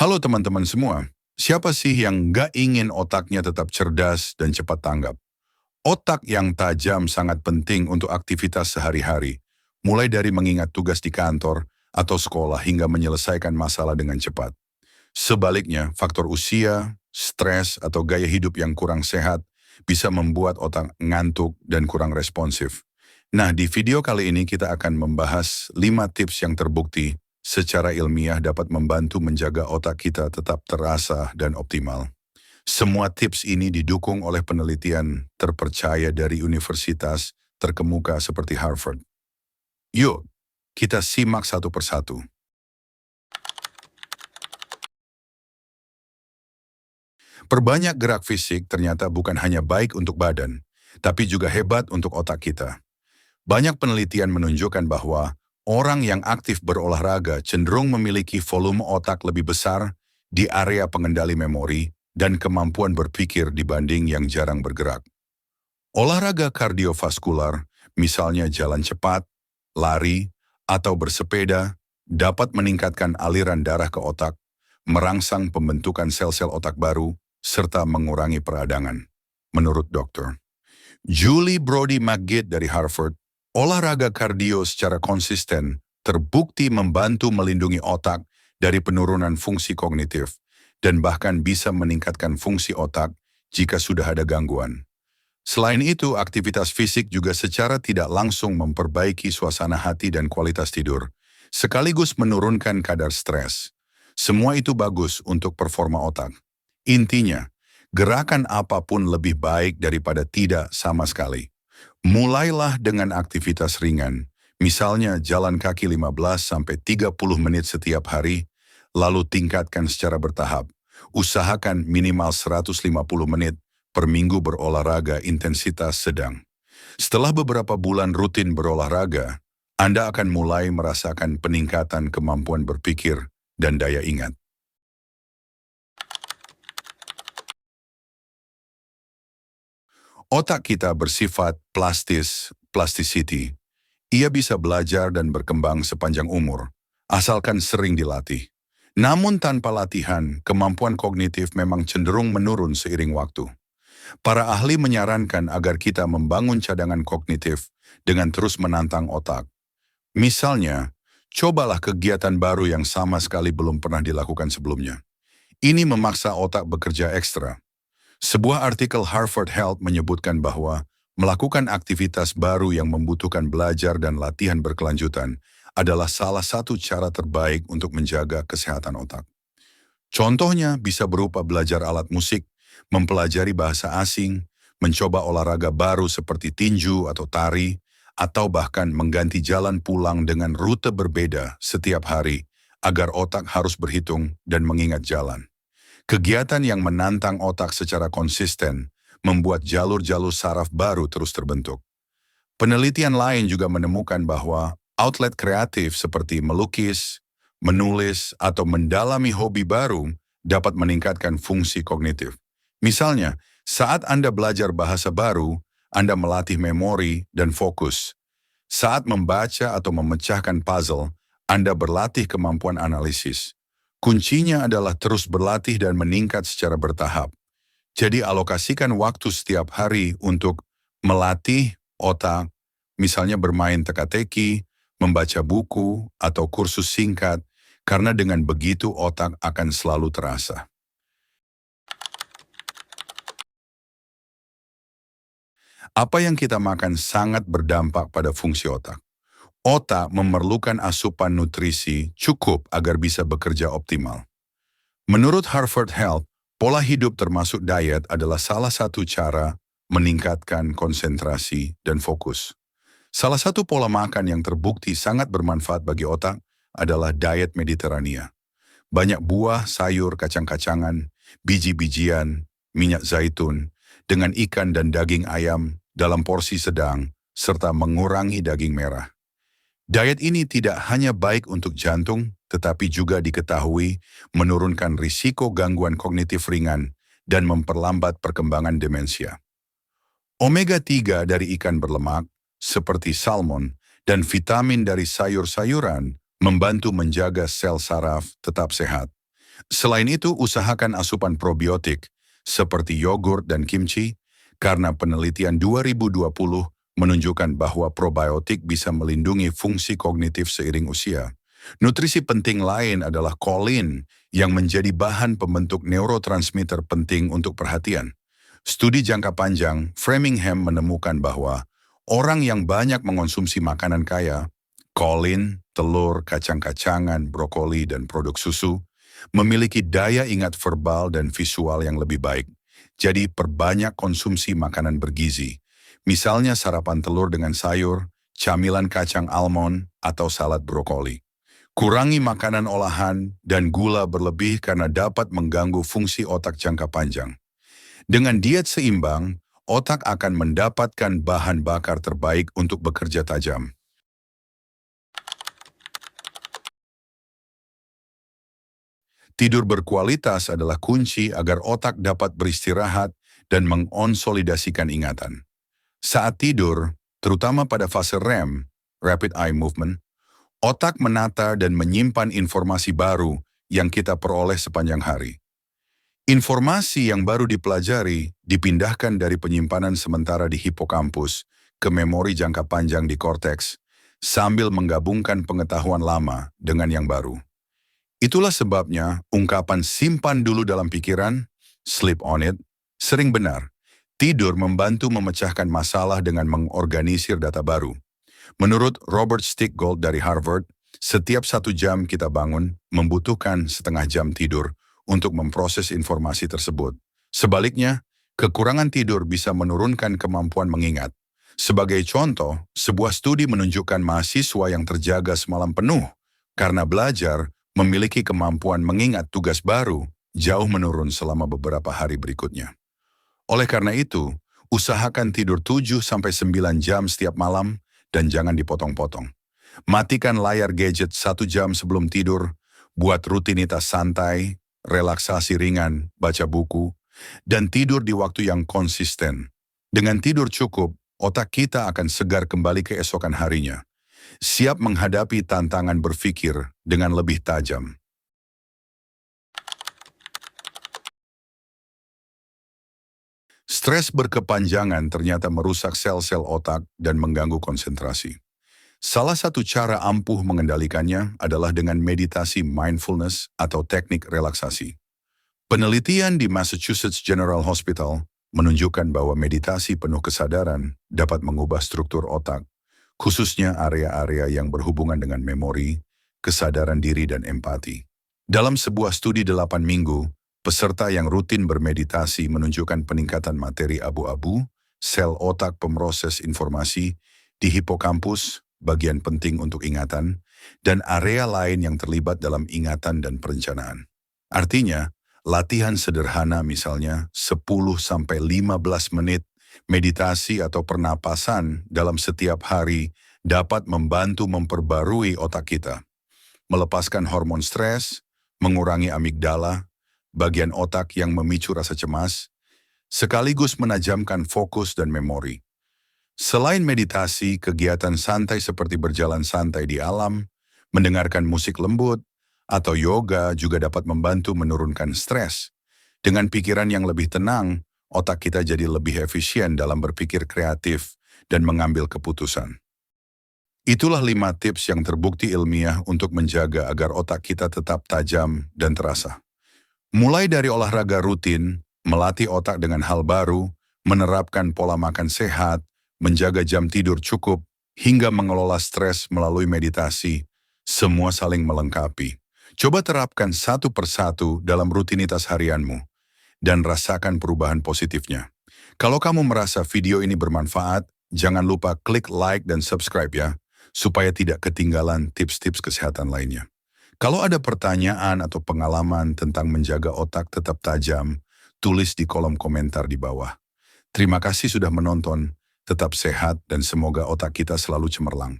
Halo teman-teman semua, siapa sih yang nggak ingin otaknya tetap cerdas dan cepat tanggap? Otak yang tajam sangat penting untuk aktivitas sehari-hari, mulai dari mengingat tugas di kantor atau sekolah hingga menyelesaikan masalah dengan cepat. Sebaliknya, faktor usia, stres, atau gaya hidup yang kurang sehat bisa membuat otak ngantuk dan kurang responsif. Nah, di video kali ini kita akan membahas 5 tips yang terbukti secara ilmiah dapat membantu menjaga otak kita tetap terasa dan optimal. Semua tips ini didukung oleh penelitian terpercaya dari universitas terkemuka seperti Harvard. Yuk, kita simak satu persatu. Perbanyak gerak fisik ternyata bukan hanya baik untuk badan, tapi juga hebat untuk otak kita. Banyak penelitian menunjukkan bahwa orang yang aktif berolahraga cenderung memiliki volume otak lebih besar di area pengendali memori dan kemampuan berpikir dibanding yang jarang bergerak. Olahraga kardiovaskular, misalnya jalan cepat, lari, atau bersepeda, dapat meningkatkan aliran darah ke otak, merangsang pembentukan sel-sel otak baru, serta mengurangi peradangan. Menurut dokter Julie Brody McGill dari Harvard, olahraga kardio secara konsisten terbukti membantu melindungi otak dari penurunan fungsi kognitif dan bahkan bisa meningkatkan fungsi otak jika sudah ada gangguan. Selain itu, aktivitas fisik juga secara tidak langsung memperbaiki suasana hati dan kualitas tidur, sekaligus menurunkan kadar stres. Semua itu bagus untuk performa otak. Intinya, gerakan apapun lebih baik daripada tidak sama sekali. Mulailah dengan aktivitas ringan, misalnya jalan kaki 15-30 menit setiap hari, lalu tingkatkan secara bertahap. Usahakan minimal 150 menit per minggu berolahraga intensitas sedang. Setelah beberapa bulan rutin berolahraga, Anda akan mulai merasakan peningkatan kemampuan berpikir dan daya ingat. Otak kita bersifat plasticity. Ia bisa belajar dan berkembang sepanjang umur, asalkan sering dilatih. Namun tanpa latihan, kemampuan kognitif memang cenderung menurun seiring waktu. Para ahli menyarankan agar kita membangun cadangan kognitif dengan terus menantang otak. Misalnya, cobalah kegiatan baru yang sama sekali belum pernah dilakukan sebelumnya. Ini memaksa otak bekerja ekstra. Sebuah artikel Harvard Health menyebutkan bahwa melakukan aktivitas baru yang membutuhkan belajar dan latihan berkelanjutan adalah salah satu cara terbaik untuk menjaga kesehatan otak. Contohnya bisa berupa belajar alat musik, mempelajari bahasa asing, mencoba olahraga baru seperti tinju atau tari, atau bahkan mengganti jalan pulang dengan rute berbeda setiap hari agar otak harus berhitung dan mengingat jalan. Kegiatan yang menantang otak secara konsisten membuat jalur-jalur saraf baru terus terbentuk. Penelitian lain juga menemukan bahwa outlet kreatif seperti melukis, menulis, atau mendalami hobi baru dapat meningkatkan fungsi kognitif. Misalnya, saat Anda belajar bahasa baru, Anda melatih memori dan fokus. Saat membaca atau memecahkan puzzle, Anda berlatih kemampuan analisis. Kuncinya adalah terus berlatih dan meningkat secara bertahap. Jadi alokasikan waktu setiap hari untuk melatih otak, misalnya bermain teka-teki, membaca buku, atau kursus singkat, karena dengan begitu otak akan selalu terasa. Apa yang kita makan sangat berdampak pada fungsi otak. Otak memerlukan asupan nutrisi cukup agar bisa bekerja optimal. Menurut Harvard Health, pola hidup termasuk diet adalah salah satu cara meningkatkan konsentrasi dan fokus. Salah satu pola makan yang terbukti sangat bermanfaat bagi otak adalah diet Mediterania. Banyak buah, sayur, kacang-kacangan, biji-bijian, minyak zaitun, dengan ikan dan daging ayam dalam porsi sedang, serta mengurangi daging merah. Diet ini tidak hanya baik untuk jantung, tetapi juga diketahui menurunkan risiko gangguan kognitif ringan dan memperlambat perkembangan demensia. Omega 3 dari ikan berlemak, seperti salmon, dan vitamin dari sayur-sayuran membantu menjaga sel saraf tetap sehat. Selain itu, usahakan asupan probiotik seperti yogurt dan kimchi karena penelitian 2020 menunjukkan bahwa probiotik bisa melindungi fungsi kognitif seiring usia. Nutrisi penting lain adalah kolin yang menjadi bahan pembentuk neurotransmitter penting untuk perhatian. Studi jangka panjang Framingham menemukan bahwa orang yang banyak mengonsumsi makanan kaya, kolin, telur, kacang-kacangan, brokoli, dan produk susu, memiliki daya ingat verbal dan visual yang lebih baik. Jadi perbanyak konsumsi makanan bergizi. Misalnya sarapan telur dengan sayur, camilan kacang almond, atau salad brokoli. Kurangi makanan olahan dan gula berlebih karena dapat mengganggu fungsi otak jangka panjang. Dengan diet seimbang, otak akan mendapatkan bahan bakar terbaik untuk bekerja tajam. Tidur berkualitas adalah kunci agar otak dapat beristirahat dan mengonsolidasikan ingatan. Saat tidur, terutama pada fase REM, Rapid Eye Movement, otak menata dan menyimpan informasi baru yang kita peroleh sepanjang hari. Informasi yang baru dipelajari dipindahkan dari penyimpanan sementara di hipokampus ke memori jangka panjang di korteks, sambil menggabungkan pengetahuan lama dengan yang baru. Itulah sebabnya ungkapan simpan dulu dalam pikiran, sleep on it, sering benar. Tidur membantu memecahkan masalah dengan mengorganisir data baru. Menurut Robert Stickgold dari Harvard, setiap 1 jam kita bangun membutuhkan setengah jam tidur untuk memproses informasi tersebut. Sebaliknya, kekurangan tidur bisa menurunkan kemampuan mengingat. Sebagai contoh, sebuah studi menunjukkan mahasiswa yang terjaga semalam penuh karena belajar memiliki kemampuan mengingat tugas baru jauh menurun selama beberapa hari berikutnya. Oleh karena itu, usahakan tidur 7-9 jam setiap malam dan jangan dipotong-potong. Matikan layar gadget 1 jam sebelum tidur, buat rutinitas santai, relaksasi ringan, baca buku, dan tidur di waktu yang konsisten. Dengan tidur cukup, otak kita akan segar kembali keesokan harinya, siap menghadapi tantangan berpikir dengan lebih tajam. Stres berkepanjangan ternyata merusak sel-sel otak dan mengganggu konsentrasi. Salah satu cara ampuh mengendalikannya adalah dengan meditasi mindfulness atau teknik relaksasi. Penelitian di Massachusetts General Hospital menunjukkan bahwa meditasi penuh kesadaran dapat mengubah struktur otak, khususnya area-area yang berhubungan dengan memori, kesadaran diri, dan empati. Dalam sebuah studi 8 minggu, peserta yang rutin bermeditasi menunjukkan peningkatan materi abu-abu, sel otak pemroses informasi, di hipokampus, bagian penting untuk ingatan, dan area lain yang terlibat dalam ingatan dan perencanaan. Artinya, latihan sederhana misalnya 10-15 menit meditasi atau pernapasan dalam setiap hari dapat membantu memperbarui otak kita, melepaskan hormon stres, mengurangi amigdala, bagian otak yang memicu rasa cemas, sekaligus menajamkan fokus dan memori. Selain meditasi, kegiatan santai seperti berjalan santai di alam, mendengarkan musik lembut, atau yoga juga dapat membantu menurunkan stres. Dengan pikiran yang lebih tenang, otak kita jadi lebih efisien dalam berpikir kreatif dan mengambil keputusan. Itulah 5 tips yang terbukti ilmiah untuk menjaga agar otak kita tetap tajam dan terasa. Mulai dari olahraga rutin, melatih otak dengan hal baru, menerapkan pola makan sehat, menjaga jam tidur cukup, hingga mengelola stres melalui meditasi, semua saling melengkapi. Coba terapkan satu persatu dalam rutinitas harianmu, dan rasakan perubahan positifnya. Kalau kamu merasa video ini bermanfaat, jangan lupa klik like dan subscribe ya, supaya tidak ketinggalan tips-tips kesehatan lainnya. Kalau ada pertanyaan atau pengalaman tentang menjaga otak tetap tajam, tulis di kolom komentar di bawah. Terima kasih sudah menonton, tetap sehat dan semoga otak kita selalu cemerlang.